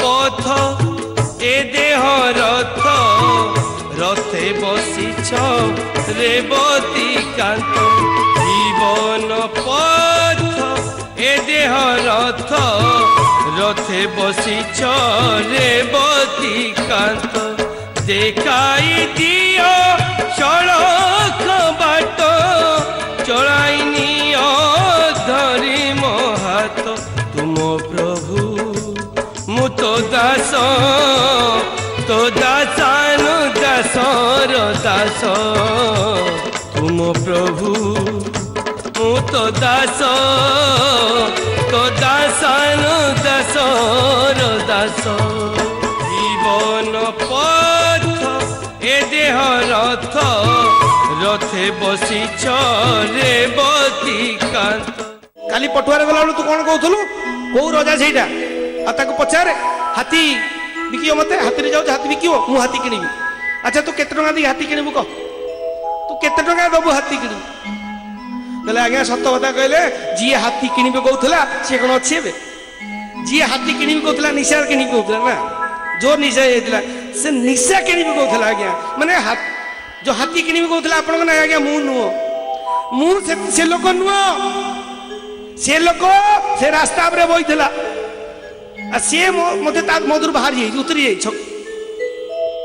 পথ এ দেহ রথ রথে বসিছ রেবতী কান্ত জীবন পথ এ দেহ রথ রথে বসিছ রেবতী কান্ত দেখাই দিও সড়ক বাট চড়াই নিও ধরি মো হাত তুম প্রভু মু তো দাস তো দাসানু দাসর দাস তুম প্রভু মু তো দাস তো দাসানু দাসর দাস জীবন পথ এ দেহ রথ রথে বসিছ রেবতী কান্ত। কালি পটুଆରେ ଗଲାବେଳୁ ତୁ କଣ କହୁଥିଲୁ କୋଉ ରଜା ସେଇଟା ଆଉ ତାକୁ ପଚାରେ ହାତୀ ବିକିବ ମତେ ହାତୀରେ ଯାଉଛି ହାତୀ ବିକିବ ମୁଁ ହାତୀ କିଣିବି। ଆଚ୍ଛା ତୁ କେତେ ଟଙ୍କା ଦେଇ ହାତୀ କିଣିବୁ କହ ତୁ କେତେ ଟଙ୍କା ଦବୁ ହାତୀ କିଣିବୁ କହିଲେ ଆଜ୍ଞା ସତ କଥା କହିଲେ ଯିଏ ହାତୀ କିଣିବେ କହୁଥିଲା ସିଏ କଣ ଅଛି ଏବେ ଯିଏ ହାତୀ କିଣିବି କହୁଥିଲା ନିଶା କିଣିବି କହୁଥିଲା ନା ଯୋଉ ନିଶା ହେଇଥିଲା ସେ ନିଶା କିଣିବି କହୁଥିଲା ଆଜ୍ଞା ମାନେ ଯୋଉ ହାତୀ କିଣିବି କହୁଥିଲା ଆପଣଙ୍କ ନା ଆଜ୍ଞା ମୁଁ ନୁହଁ ମୁଁ ସେ ଲୋକ ନୁହଁ ସେ ଲୋକ ସେ ରାସ୍ତା ଉପରେ ବଇଥିଲା আর সে মধ্যে তার মধুর বাহারি যাই উতরি যাই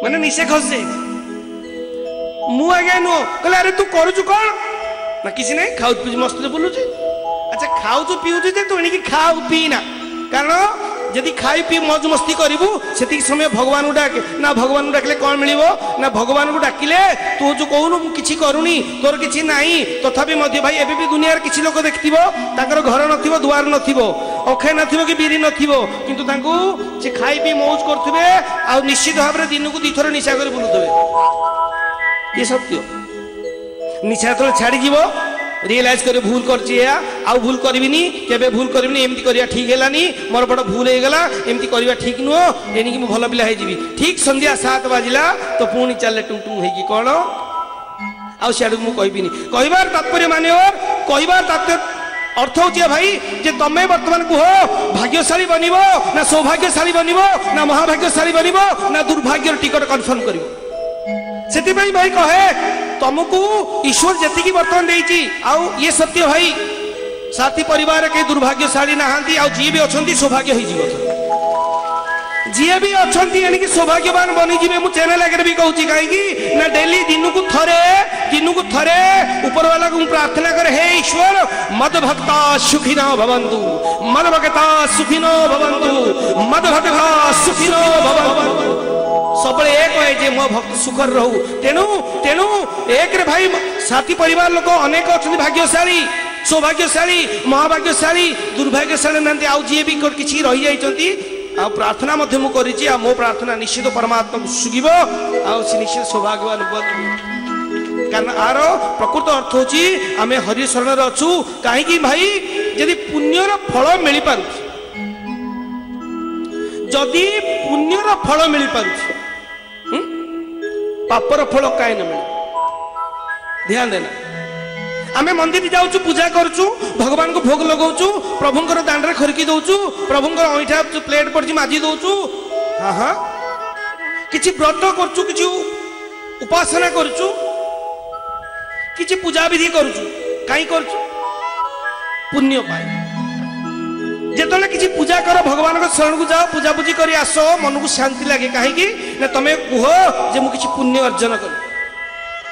মানে নিশে খসি যাই মু আজ্ঞা নুহ কলে আরে তু করুছু কଣ না কিছু নাই খাউ পিউ মস্তিরে বুলুছি আচ্ছা খাউছু পিউছু যে তু এণিকি খাউ পি না কারণ যদি খাই পি মজ মস্তি করবু সেতিকি সময় ভগবান ডাকে না ভগবান ডাকলে কଣ মিলিব না ভগবান ডাকিলে তু যে কହୁনু মু কিছু করুনি তোর কিছু নাই তথাপি মধ্যে ভাই এবে বি দুনিয়ার কিছু লোক দেখথিব তাଙ୍କର ঘর নথিব দুয়ার নথিব অক্ষয় নথিব কি বিরি নথিব কিন্তু তাଙ୍କୁ সে খাই পি মৌজ করথিবে আর নিশ্চিত ভাবে দিনকু দুইথর নিশা করে বুলুথিবে ये सत्य निशा तो छाड़ी जीव रियलाइज करे भूल करची आउ भूल करबिनी केबे भूल करबिनी एमती करिया ठीक हेलानी मोर बड़ भूल हे गला एमती करिया ठीक नुह एनिकी मु भल पिला हे जीवी ठीक संध्या 7 बाजिला तो पुणी चले टुंग टुंग हे की कोन आउ सियाडू मु कहबिनी कहबार तात्पर्य माने और कहबार तात्पर्य अर्थ होची भाई जे तमे वर्तमान को हो भाग्यशाली बनिबो ना सौभाग्यशाली बनिबो ना महाभाग्यशाली बनिबो ना दुर्भाग्यर टिकट कन्फर्म करिवो सेति भाई भाई कहे तुमको ईश्वर जति बर्तमान देती आउ ये सत्य भाई साथी परिवार के दुर्भाग्यशाली नहांती आउ जी भी अच्छी सौभाग्य हो जी भी अच्छा एणिकी सौभाग्यवान बनी जी मु चैनल आगे भी कहूँ कहीं ना डेली दिन को थरे ऊपर वाला को प्रार्थना करे हे ईश्वर मद भक्ता सुखिनो भवन्तु मद भक्ता सुखिनो भवन्तु मद भक्ता सुखिनो भवन्तु सब एक है जे मो भक्त सुखर रहू तेणु तेणु एक रे भाई साथी परिवार लोक अनेक अच्छा भाग्यशाली सौभाग्यशाली महाभाग्यशाली दुर्भाग्यशाली नांती आउ जी भी किसी रही जाइछंती आ प्रार्थना मध्य मु करिछि आ मो प्रार्थना निश्चित परमात्मा को सुगिबो आ से निश्चित सौभाग्यवान बनिबो कारण आर प्रकृत अर्थ होची आमे हरि शरण रे अछु काहे कि भाई यदि पुण्यर फल मिली पारु जदि पुण्यर फल मिली पारु पापर फल कहीं न मिले ध्यान देना आमे मंदिर जाऊँ पूजा करूँ भगवान को भोग लगाऊँ प्रभुंर दांडे खरिकी दौचु प्रभुंर अईठा प्लेट पड़ी माजी दौचु हाँ हाँ किसी व्रत करूँ कि उपासना करूँ कि पूजा विधि करूँ कहीं करूँ पुण्य पाए जिते किसी पूजा कर भगवान शरण को जाओ पूजा पूजी कर आस मन को शांति लगे कहीं ना तुम्हें कह जे मुझे किसी पुण्य अर्जन कर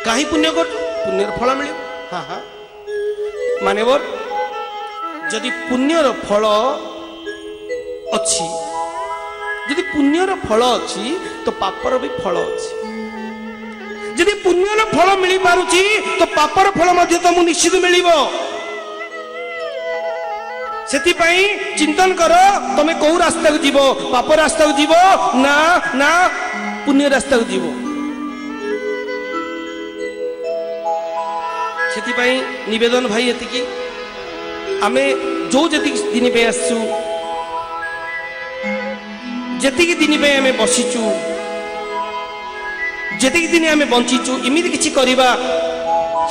कहीं पुण्य कर पुण्यर फल मिले हाँ हाँ मानेवर जदि पुण्यर फल अच्छी जदि पुण्यर फल अच्छी तो पापर भी फल अच्छी जदि पुण्यर फल मिल पारुची तो पापर फल मध्य तुमको निश्चित मिलिबो सेतिपाई चिंतन कर तमे कौ रास्ता को जीवो पाप रास्ता को जीवो ना ना पुण्य रास्ता को जीवो सेतिपाई निवेदन भाई एतिकी आमे जो जति दिन पे आसु जति दिन पे आमे बसिचु जति दिन आमे बंचिचु इमिति किछि करिबा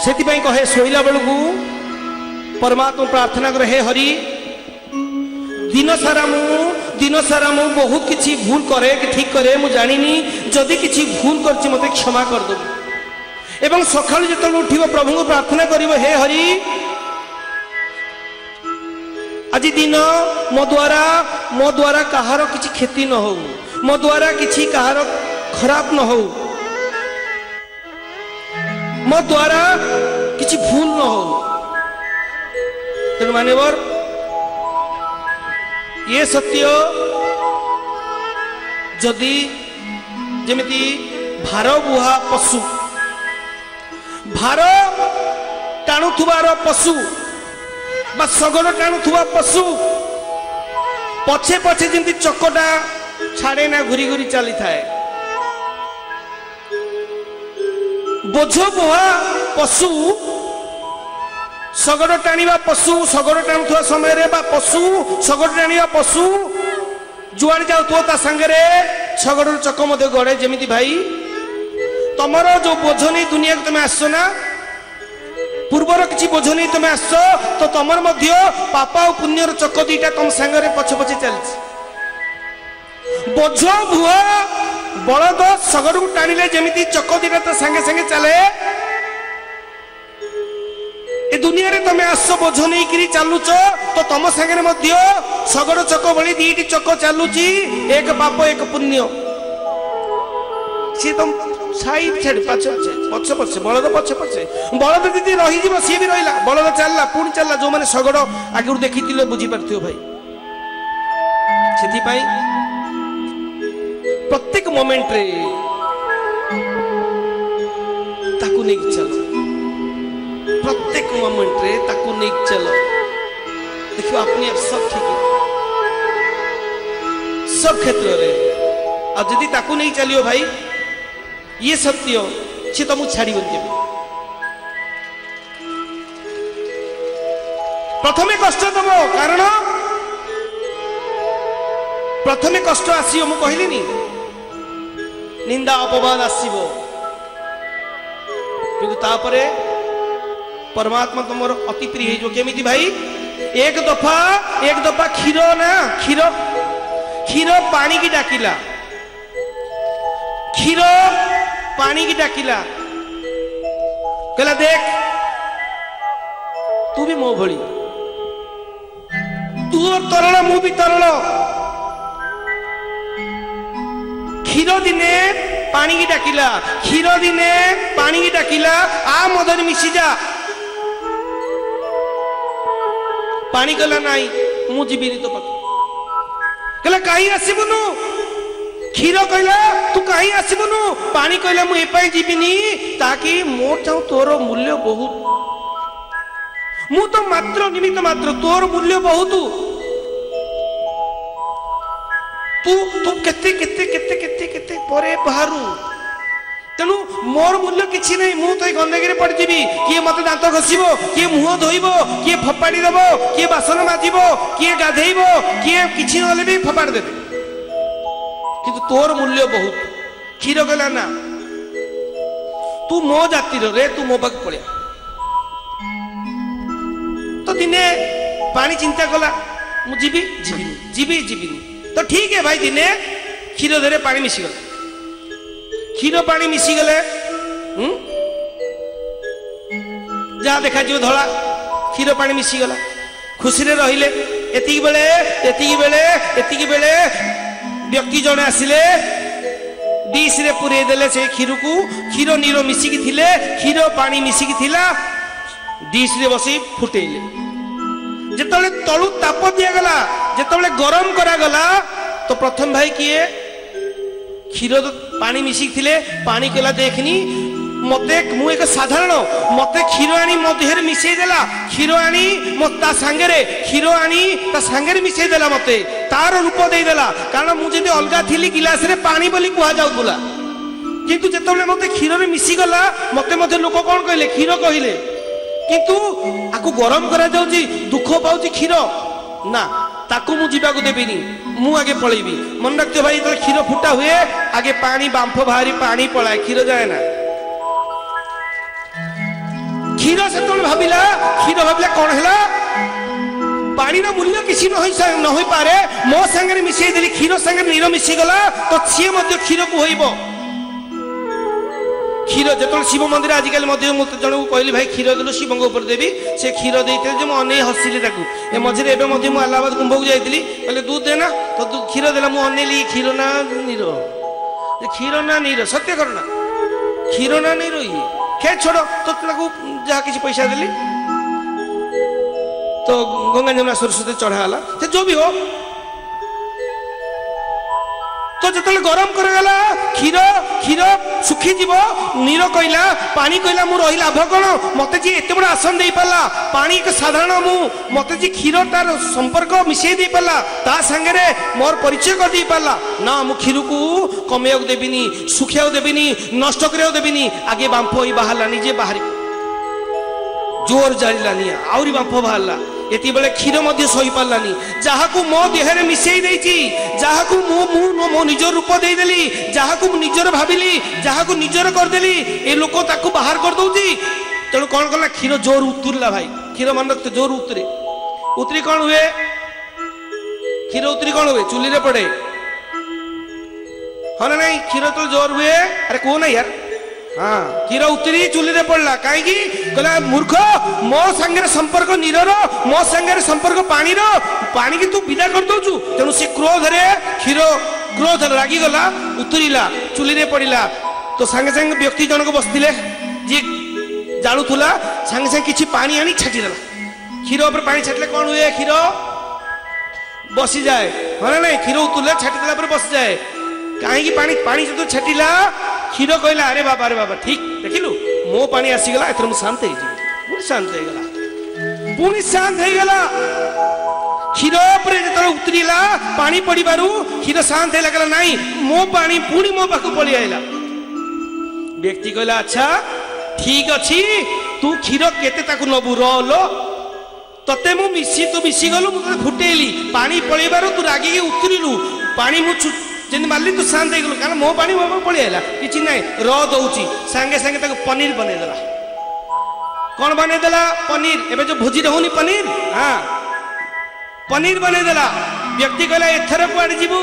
सेतिपाई कहे सोइला बेलकु परमात्मा प्रार्थना करे हे हरि दिन सारा मु दिन सारा मु बहुत किसी भूल करे कि ठीक करे मु जानिनी जदि किसी भूल करछि मते क्षमा कर दो एवं सकाळ जतल उठिबो प्रभु को प्रार्थना करिवो हे हरि आज दिन मो द्वारा कहार किसी क्षति न हो मो द्वारा किसी कहार खराब न हो मो द्वारा किसी भूल न हो तेणु मान्यवर ये सत्य जदि जेमिति भार बुहा पशु भार टाणुथुबार पशु बा सगड़ टाणुथुबा पशु पछे पछे जेमिति चकटा छाड़े ना घुरी घुरी चली थाए बोझ बुहा पशु सगड़ टाणिबा पशु सगड़ टाणुथुबा समय रे बा पशु सगड़ टाणिबा पशु जुआड़ जाउथो ता संगे सगड़ चक मध्य गड़े जेमिति भाई तमरो जो बोझ नहीं दुनिया को तुम आसो ना पूर्वर किसी बोझ नहीं तुम आस तो तमर मध्य पापा और पुण्यर चक दीटा तुम संगे पछे पछे चलछि बोझ भुआ बलद सगड़ को टाणिले जेमिति चक दीटा तो संगे संगे चले ए दुनिया रे तुम आस बोझ नहीं करी चलुच तो तुम संगे मध्य सगड़ चक भली दीटी चक चलुची एक पाप एक पुण्य सी तुम साइड छाड़ पछे पछे पछे बलद पछे पछे बलद दीदी रही जीव सी भी रहिला बलद चलला पुणी चलला जो माने सगड़ आगु देखिथिले बुझी पारथियो भाई सेथि पई प्रत्येक मोमेंट रे ताकू नहीं चलो प्रत्येक मोमेंट रे ताकू नहीं चलो देखियो अपने आप सब ठीक है सब क्षेत्र रे आ यदि ताकू नहीं चलियो भाई ये सत्य से तुम छाड़ प्रथमे कष्ट दब कारण प्रथमे कष्ट आसियो मु कहलिनी निंदा अपवाद आसीबो किंतु तापरे परमात्मा तुमर अति प्रिय जो केमिति भाई एक दफा क्षीर ना क्षीर पानी की डाकिला क्षीर पानी की डाकिला कहला देख तू भी मो भली तू तरल मु भी तरल क्षीर दिने पानी की डाकिला क्षीर दिने पानी की डाकिला आ मदन मिसी जा पानी कहला नाई मु जीविनी तो पाख कहला कहीं आसबुनु क्षीर कहला तू कहीं आसबुनु पानी कहला मु एपाई जीविनी ताकि मोर चाहू तोर मूल्य बहुत मु तो मात्र निमित्त मात्र तोर मूल्य बहुत तू तू केते केते केते केते केते परे बाहरु तेणु मोर मूल्य किछि नहीं मु तो गंदगी पड़ जीवी किए मत दांत घसीबो किए मुह धोइबो किए फपाड़ी देबो किए बासन माजिबो किए गाधेइबो किए किछि नले भी फपाड़ देबे किंतु तोर मूल्य बहुत क्षीर गला ना तू मो जातिर रे तू मो पाक पड़िया तो दिने पानी चिंता कला मु जीवी जीविनी जीवी जीविनी तो ठीक है भाई दिने क्षीर धरे पानी मिसी गला क्षीर पानी मिसी गले जहाँ देखा जो धड़ा क्षीर पानी मिसी गला खुशी रे रहिले एतिकी बेले व्यक्ति जने आसिले डिश रे पुरे देले से क्षीर को क्षीर नीर मिसिकी थिले क्षीर पानी मिसिकी थिला डिश रे बसी फुटेले जेतले तळु ताप दिया गला जेतले गरम करा गला तो प्रथम भाई किए क्षीर पानी मिसिकी थिले पानी केला देखनी मते मु एक साधारण मते क्षीर आनी मो देहरे मिसई देला क्षीर आनी ता सांगरे क्षीर आनी ता सांगरे मिसई देला मते तार रूप दे देला कारण मु जदी अलगा थिली गिलास रे पानी बोली कुहा जाउतुला किंतु जेतबले मते क्षीर रे मिसी गला मते मते लोक कोन कहले क्षीर कहिले किंतु आकु गरम करा जाउची दुख पाउची क्षीर ना ताकू मु जीवा को देबिनी मु आगे पळेबी मन रखते भाई तो क्षीर फुटा हुए आगे पानी बांफ बाहरी पानी पळाए क्षीर जाए ना क्षीर से भाविला कौन है पानी मूल्य किसी न हो पारे मो सांगे मिसई देली क्षीर सांगे नीर मिसी गला तो सी क्षीर को होइब क्षीर जो शिव मंदिर आजिकल जन को कहली भाई क्षीर देलु शिव ऊपर देवी से क्षीर देते जो अने हसिली ए मझे इलाहाबाद कुंभ को जाइली कहले दूध देना तो क्षीर देला मुझे अनेली क्षीर ना नीर क्षीर ना नीर सत्य करना क्षीर ना नीर ये खे छोड़ तो जहाँ किसी पैसा देली तो गंगा जमुना सरस्वती चढ़ाला जो भी हो तो जो गरम करगला क्षीर क्षीर सुखी जीव नीर कहला पानी कहला मु रही लाभ कौन मत जी एत बड़ा आसन दे पाला पानी एक साधारण मु मत जी क्षीर तार संपर्क मिसई दे पाला ता संगे मोर परिचय कर दे पाला ना मु क्षीर को कमे देविनी सुखिया देविनी नष्ट कर देविनी आगे बांफ ही बाहरला निजे बाहर जोर जालानी आहरी बांफ बाहरला ये बेले क्षीर सही पारानी जहाँ को मो देहरे मिसई देती जहाँ को मो निजर रूप देदेली जहाँ को निजर भाविली जहाँ को निजर करदेली ये लोक ताकू बाहर कर दौची तेणु कौन कला क्षीर जोर उतरला भाई क्षीर मन रखते जोर उतरे उतरी कौन हुए क्षीर उतरी कौन हुए चुली रे पड़े हाँ ना नहीं क्षीर तो जोर हुए अरे कहो ना यार हाँ क्षीर उतरी चुली रे पड़ला कहीं कहला मूर्ख मो संगे संपर्क नीर मो संगे संपर्क पानी पानी की तू विदा कर दौचु तेणु से क्रोध रे क्षीर क्रोध रागी गला उतरीला चुली रे पड़ला तो संगे संगे व्यक्ति जनक बसते जी जालुला संगे संगे किसी पानी आनी छाटिदेला क्षीर उपर पानी छाटिले कौन हुए क्षीर बसी जाए हाँ ना नहीं क्षीर उतरले छाटिदेला बसी जाए कहीं पानी पानी जो छाटिला क्षीर कहला अरे बाबा ठीक देखिलु मो पानी आसीगला एथर शांत शांत पुणी शांत क्षीर जो उतरला पानी पड़ू क्षीर शांत है नाई मो पानी पुणी मो पाख पड़ी आईला व्यक्ति कहला अच्छा ठीक अच्छी तू क्षीर केते नबू रो तते मु मिसी तू मिसी गलु मुझे फुटेली पानी पड़ेबार तू रागिकी उतरिलु पानी मु जमी मारली तू शांत हो गलु कारण मो पानी मो पड़ी आईला कि ना दौची सांगे सांगे पनीर बनईदेला कौन बनईदेला पनीर एवं जो भोजी होनी पनीर हाँ पनीर बनईदेला व्यक्ति कहला एथर कुआड़े जीवु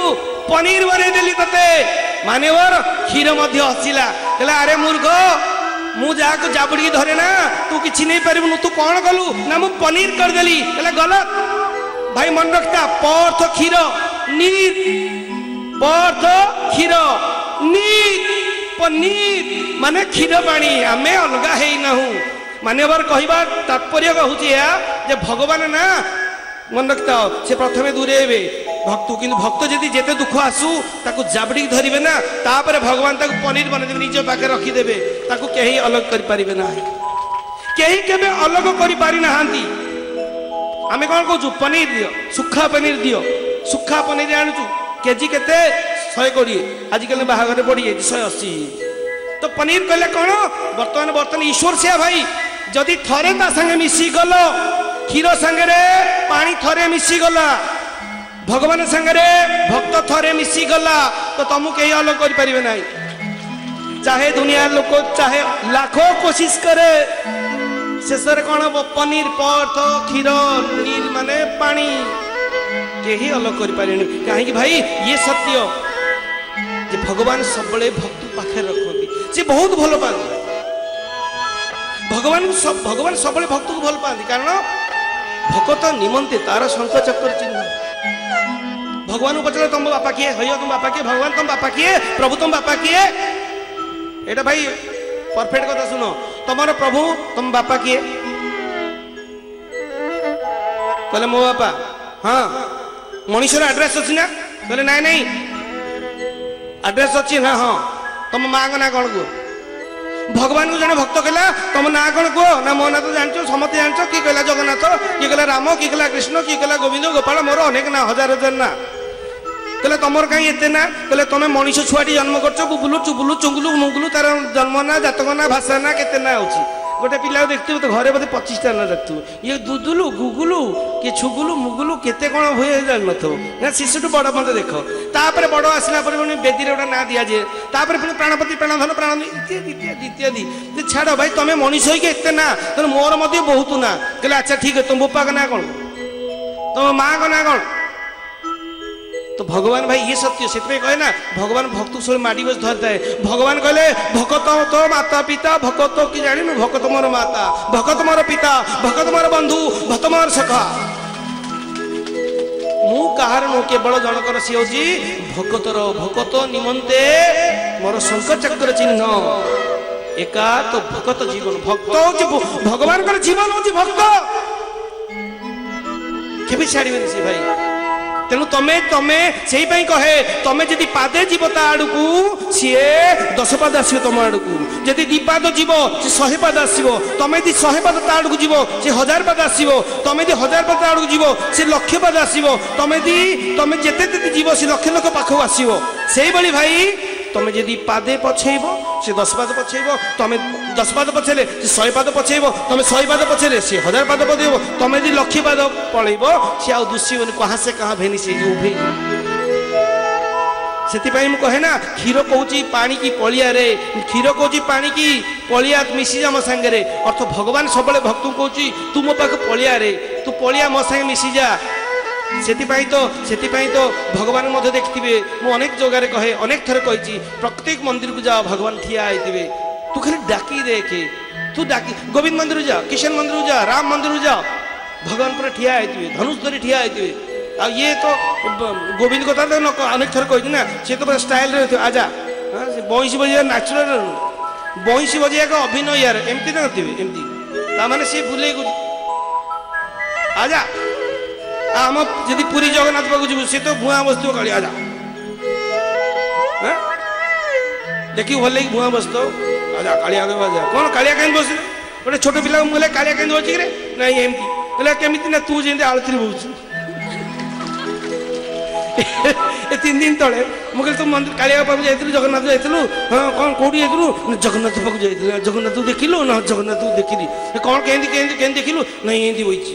पनीर बनईदेली तते मानेवर क्षीर हसिला कहला अरे मूर्ख मु जहाँ जाबुड़ी धरे ना तू किसी नहीं पारू तू कौन कलु ना मु पनीर करदेली कहला गलत भाई मन रखता पर्थ क्षीर नीर पर्थ क्षीर नीर पनीर माने क्षीर पानी आमे अलग है ना मान्यवर कहवा तात्पर्य कहूँ जे भगवान ना मन रखता से प्रथमे दूरे भक्त कि भक्त जदि जेते दुख आसू ताकू जाबड़ी धरिबे ना तापर भगवान ताकू पनीर बनेदेबे निज पाखे रखिदेबे ताकू केही अलग करि पारिबे ना केही केबे अलग करि पारि नाहांती आमे कोन कहू पनीर दियो सुखा पनीर आनुचु केजी केते 120 आजिकल बाहाघर पड़ी 180 तो पनीर कहले कौन बर्तमान ईश्वर से भाई जदि थरे ता संगे मिसी गल क्षीर संगे पानी थरे मिसी गला भगवान संगे भक्त थरे मिसी गला तो तुमको कहीं अलग कर पारे ना चाहे दुनिया लोक चाहे लाखों कोशिश करे शेष कौन पनीर पर्थ क्षीर नीर माने पानी कहीं अलग कर पारे कहीं भाई ये सत्य जे भगवान सब भक्त पाखे रखती से बहुत भल पाती भगवान सब भक्त को भल पाती कारण भक्त निमंते तार शंख चक्र चिन्ह भगवान पचार तुम बापा किए हय तुम बापा किए भगवान तुम बापा किए प्रभु तुम बापा किए एटा भाई परफेक्ट कथा सुनो तुम प्रभु तुम बापा किए कहले मो बापा हाँ मनीषर एड्रेस अच्छी ना कहले नाई नाई एड्रेस अच्छी ना हाँ तुम माँ का ना कौन कह भगवान को जने भक्त कहला तुम ना कौन कह ना मो ना तो जानछ समस्त जानछ कि कहला जगन्नाथ कि कहला राम कि कहला कृष्ण कि कहला गोविंद गोपाल मोर अनेक ना हजार हजार ना कहले तुमर कहीं एते ना कहले तुम मनीष छुआटी जन्म करछ बुबुलु चुबुलु चुंगुलु मुंगुलु तार जन्म ना जातक ना भाषा ना केते ना होची गोटे पिला देखते तो घरे बोधे 25टा ना देखते ये दुदुलु गुगुलु कि छुगुलु मुगुलु केते कौन हुए जान ना शिशुटू बड़ मत देख तापर बड़ आसला बेदी गोटे ना दि जाए तापर पुणी प्राणपति प्राणधन प्राण इत्यादि इत्यादि इत्यादि छाड़ भाई तुम्हें मनीष होके एते ना तेना मोर बहुत ना कहले अच्छा ठीक है तुम बोपा का ना कौन तुम माँ का ना कौन तो भगवान भाई ये सत्य से कहे ना भगवान भक्त सब माड़ी बस धरता है भगवान कहले भकत तो माता पिता भकत कि जानी भकत मोर माता भकत मोर पिता भकत मोर बंधु भक्त मोर सखा मु कहार नु केवल जनकर सी हूँ भकतर भकत निमंते मोर शंख चक्र चिन्ह एका तो भकत जीवन भक्त हूँ भगवान जीवन हूँ भक्त केबे छाड़बे से भाई तेणु तमे तमे से कहे तमे जदि पादे जीव ता आड़ को सी 10 पाद आस तुम आड़ को जदि 2 पाद जीव सी 100 पाद आसो तमे यदि 100 पाद ता आड़ को जीव सी 1000 पाद आसो तमे यदि 1000 पाद आड़ को जीव सी लक्ष पाद आसो तमे तमे जेते जीव सी लक्ष लक्ष पाख आसो से भाई तमे जदि पादे पछेब से 10 पाद पछेब तमे 10 पाद पछेले से 100 पाद पछेब तमे 100 पाद पछेले से 1000 पाद पछेब तमे यदि लक्ष पाद पळेब से आ दुष्यबन कहाँ से कहाँ भेनी से उभे से मु कहे ना क्षीर कौची पानी की पलिया रे क्षीर कौची पानी की पलिया मिसी जा मो सांगे अर्थ भगवान सब भक्त कौची तू मो पाख पलिया रे तू पलिया मो सांगे मिसी जा से तो भगवान मध्य देखिए मु अनेक जगह कहे अनेक थर कही प्रत्येक मंदिर को जाओ भगवान ठिया होते तू खाली डाकी देखे तू डाकी गोविंद मंदिर जा किशन मंदिर जा राम मंदिर जा भगवान पूरा ठिया होते धनुष धरी ठिया होते आ ये तो गोविंद कथा तो अनेक थर कही ना सी तो स्टाइल रे आजा बंशी बजा नाचुराल बंशी बजा का अभिनय यार एमती ना एमती मैंने सी बुले आजा आम जदि पुरी जगन्नाथ पाक जीव सी तो भुआ बसत काली आजा देखी भल लगे भुआ बसत आजा कालिया आजा कौन कालिया कहीं बस गोटे छोट पिला बोले कालिया कहीं बची रे नहीं एमती बोले केमी ना तू जमी आलती बहुत ए 3 दिन तले मुझे तू मंदिर कालिया पाक जाइलु जगन्नाथ जाइलु हाँ कौन कौटी जाइलु जगन्नाथ पाक जाइलु जगन्नाथ देखिलु ना जगन्नाथ देखिली कौन केंदी देखिलु नहीं एंदी बइची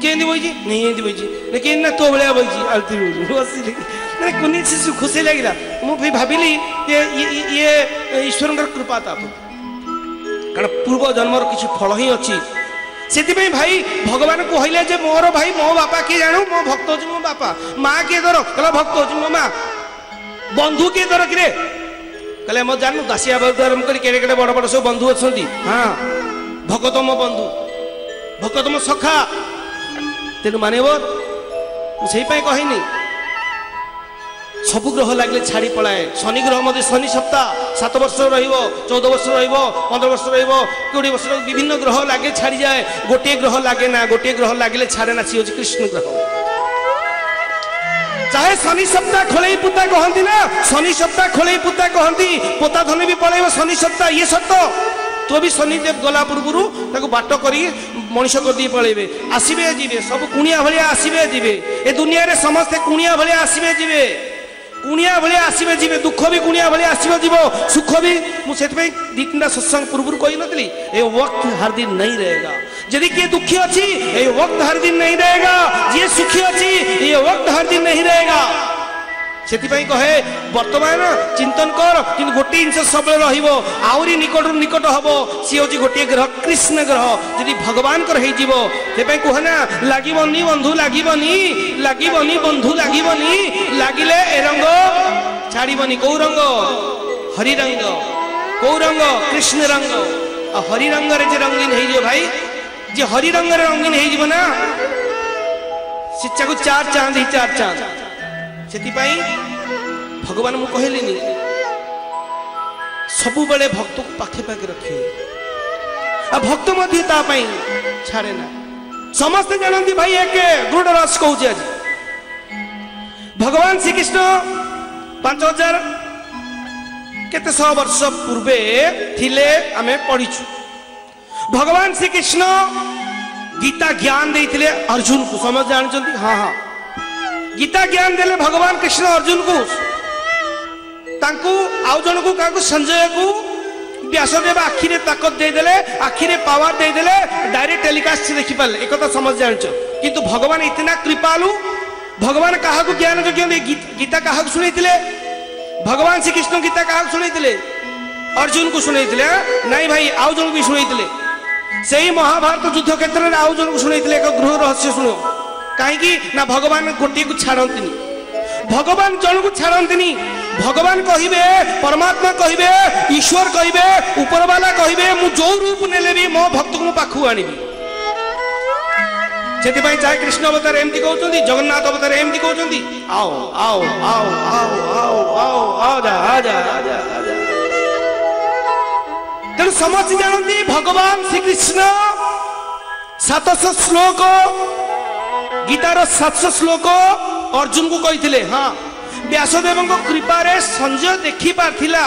केंदी बइची नहीं एंदी बइची लेकिन ना तो भलिया बइची आलती बसली मैंने कुनी से खुशी लगिला मु भी भाबिली ये ईश्वर कृपा था कारण पूर्व जन्मर किसी फल ही अच्छी से भाई भगवान कहले जे मोर भाई मो बापा किए जानू मो भक्त हो मो बापा माँ किए दर कहला भक्त हो मो माँ बंधु किए दर कि कहले मो जानू दासिया आरम्भ कर केड़े केड़े बड़ बड़ सब बंधु अच्छा हाँ भगत मो बंधु भगत मो सखा तेणु मानव से कहनी सब ग्रह लगे छाड़ी पलाए शनि ग्रह मध्य शनि सप्ताह 7 वर्ष रो 14 वर्ष रो 15 वर्ष रो 20 वर्ष विभिन्न ग्रह लगे छाड़ी जाए गोटे ग्रह लगे ना गोटे ग्रह लगे छाड़े ना सी हूँ कृष्ण ग्रह चाहे शनि सप्ताह खोले पुता कहती ना शनि सप्ताह खोले पुता कहती पोता धन भी पलैब शनि सप्ताह ये सत तो भी शनिदेव गला पूर्व बाट कर मनीष कर दी पलैबे आसबे जीवे सब कुणिया भाया आसबे जीवे ए दुनिया रे समस्ते कुणिया भाया आसबे जीवे कुणिया भाया आसबे जीवे दुख भी कुणिया भाया आसबे जीव सुख भी मुझे 2-3टा सत्संग पूर्व कही नी ये वक्त हर दिन नहीं रहेगा यदि किए दुखी अच्छी ये वक्त हर दिन नहीं रहेगा जी सुखी अच्छी ये वक्त हर दिन नहीं रहेगा से कहे वर्तमान चिंतन कर कि गोटे जिन सब आहरी निकट निकट हम सी हूँ गोटे ग्रह कृष्ण ग्रह जदि भगवान कहना लगे बंधु लगे बंधु लगे लगिले ए रंग छाड़बनी कौ रंग हरि रंग कौ रंग कृष्ण रंग आ हरि रंग रंगीन हो भाई जे हरि रंग रंगीन होना शिक्षा को 4 चांद ही 4 चांद से भगवान मु कहली सबु बेले भक्त को पाखे पाखे रखे आ भक्त मध्य छाड़े ना समस्ते जानती भाई एक दृढ़ रस कहूँ आज भगवान श्रीकृष्ण 5000 केते 100 वर्ष पूर्वे थिले आमे पढ़ीचु भगवान श्रीकृष्ण गीता ज्ञान देते अर्जुन को समझ जानते हाँ हाँ गीता ज्ञान देले भगवान कृष्ण अर्जुन को आउ जन को क्या संजय को व्यासदेव आखिरे ताकत देदेले आखिरे पावर देदेले डायरेक्ट टेलीकास्ट से देखी पारे एक समझ जान किंतु भगवान इतना कृपालु भगवान क्या ज्ञान जो गीता क्या शुणी भगवान श्रीकृष्ण गीता क्या शुणी अर्जुन को शुणी नहीं भाई आउ जन भी शुणी से ही महाभारत युद्ध क्षेत्र में आउ जन को शुणी एक गृह रहस्य शुण कहीं ना भगवान गोटे को छाड़ती भगवान जन को छाड़ती भगवान कहे परमात्मा कहे ईश्वर कहे उपरवाला कहे मु जो रूप नेले भी मो भक्त को पाखु आनी से चाहे कृष्ण अवतार एमती कहते जगन्नाथ अवतार एमती कहते आओ आओ आओ आओ आओ आओ आजा आजा आजा आजा तेणु समस्त जानती भगवान श्रीकृष्ण 700 श्लोक गीतार 700 श्लोक अर्जुन को कही हाँ व्यासदेव कृपा संजय देखी पार्थिला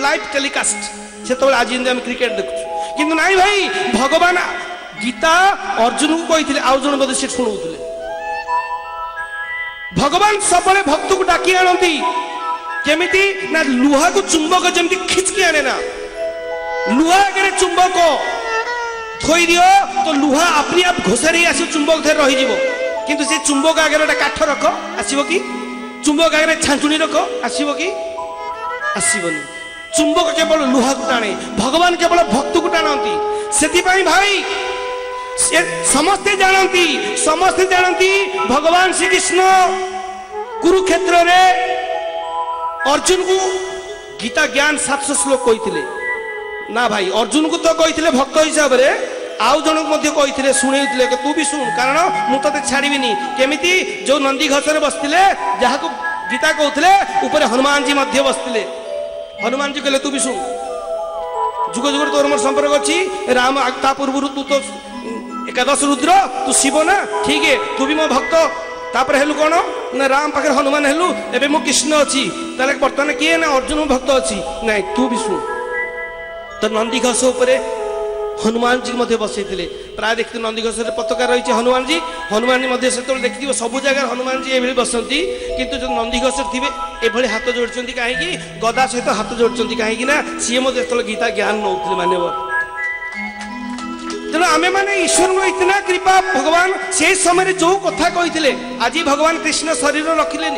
लाइव टेलीकास्ट से आज आम क्रिकेट देखु किंतु नाई भाई भगवान गीता अर्जुन को कही आउ जन बोधे से शुणुले भगवान सब भक्त को डाकी आनती केमिति ना लुहा को चुंबक जमी खिचकी आने ना लुहा आगे चुंबक थोई दियो तो लुहा अपने आप घोषारी आस चुंबक थे रही किंतु से चुंबक आगे काठ रख आसब कि चुंबक आगे छांचुणी रख आसब कि आसबनी चुंबक केवल लुहा को टाणे भगवान केवल भक्त को टाणती से भाई समस्ते जानती भगवान श्री कृष्ण कुरुक्षेत्र रे अर्जुन को गीता ज्ञान 700 श्लोक कही ना भाई अर्जुन को तो कही भक्त हिसाब से आउ जन कही शुणे तू भी शुण कारण मुझे छाड़ी केमिति जो नंदी घस बसते जहाँ को गीता कहते ऊपर हनुमान जी बसते हनुमान जी कहले तू भी शुण जुग जुग तोर मोर संपर्क अच्छी राम ता पूर्व तू तो एकादश रुद्र तू शिव ना ठीक है तू भी मो भक्त तापर हेलु कौन ना राम पाखे हनुमान हेलु एबे मो कृष्ण अच्छी ताले बर्तमान किए ना अर्जुन भक्त अच्छी नहीं तू भी शुण तो नंदी घस उपर हनुमान जी बसई प्राय देखते नंदी घस पताका रही हनुमान जी से देखिए सब जगह हनुमान जी ये बसती किंतु जो नंदी घस थे ये हाथ जोड़ती कहीं गदा सहित हाथ जोड़ती कहीं सी गीता ज्ञान नौ मान्यवर तेणु आमे माने ईश्वर इतना कृपा भगवान से समय जो कथा कही आज भगवान कृष्ण शरीर रखिले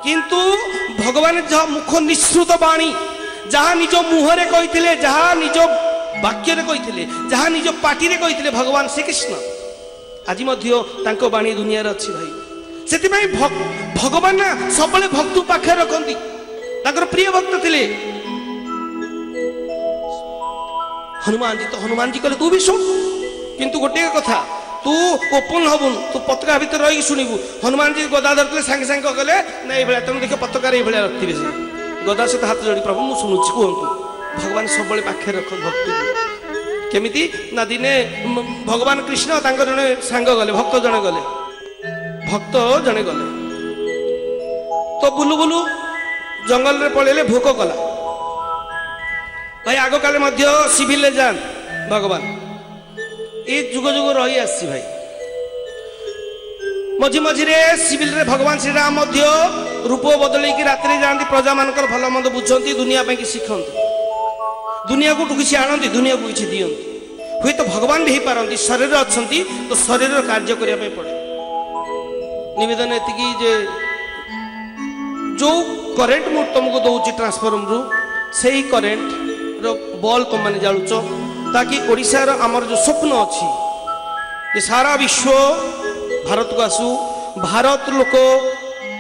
किंतु भगवान जहाँ मुख निश्रुत वाणी जहाँ निज मुहरे कही जहाँ निज वाक्य कही जहाँ निज पार्टी कही भगवान श्रीकृष्ण आज वाणी दुनिया अच्छी भाई से भगवान ना सब भक्त पाखे रखती प्रिय भक्त थे हनुमान जी कहले तू भी शुण किंतु गोटे कथा तू ओपन हबुन तू पताका भीतर रही शुणु हनुमान जी गदा धरते सांगे सांगे कहले ना ये तुम देख पताका ये रखिए से गदा सहित हाथ जोड़ी प्रभु मुझे शुणुची कहतु भगवान सब पाखे रख भक्ति केमिति ना दिने भगवान कृष्ण जड़े सांग गले भक्त जड़े गले तो बुलु बुलु जंगल रे पड़े भोक कला भाई आग काले सिविल जान भगवान ये जुग जुग रही आसी भाई मझी मझे सिविल रे भगवान श्री राम रूप बदल रात जाती प्रजा मान भल मंद बुझती दुनिया की शिखती दुनिया को किसी आणती दुनिया को किसी दिखती हुए तो भगवान भी हो पारती शरीर अच्छा तो शरीर कार्य करने पड़े निवेदन एति जे जो करेन्ट मु तुमको दौर ट्रांसफॉर्मर रु से करेन्ट बल्ब तुम मैंने जालुच ताकि ओडिशार आमर जो स्वप्न अच्छी जे सारा विश्व भारत को आसू भारत लोक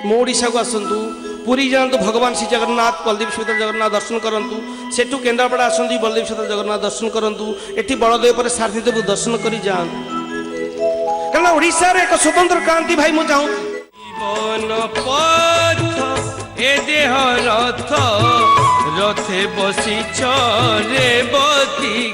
मो ओडिशा को आसतु पुरी जातु भगवान श्री जगन्नाथ बलदेव सुभद्रा जगन्नाथ दर्शन करूँ सेठू केन्द्रापड़ा आसती बलदेव सुभद्रा जगन्नाथ दर्शन करूँ एटी बलदेव पर सारथीदेव दर्शन कर जातु कारण ओडिशार एक स्वतंत्र क्रांति भाई मुझे चाहूँ जीवन पथ ए देह रथ रथे बसी रे बती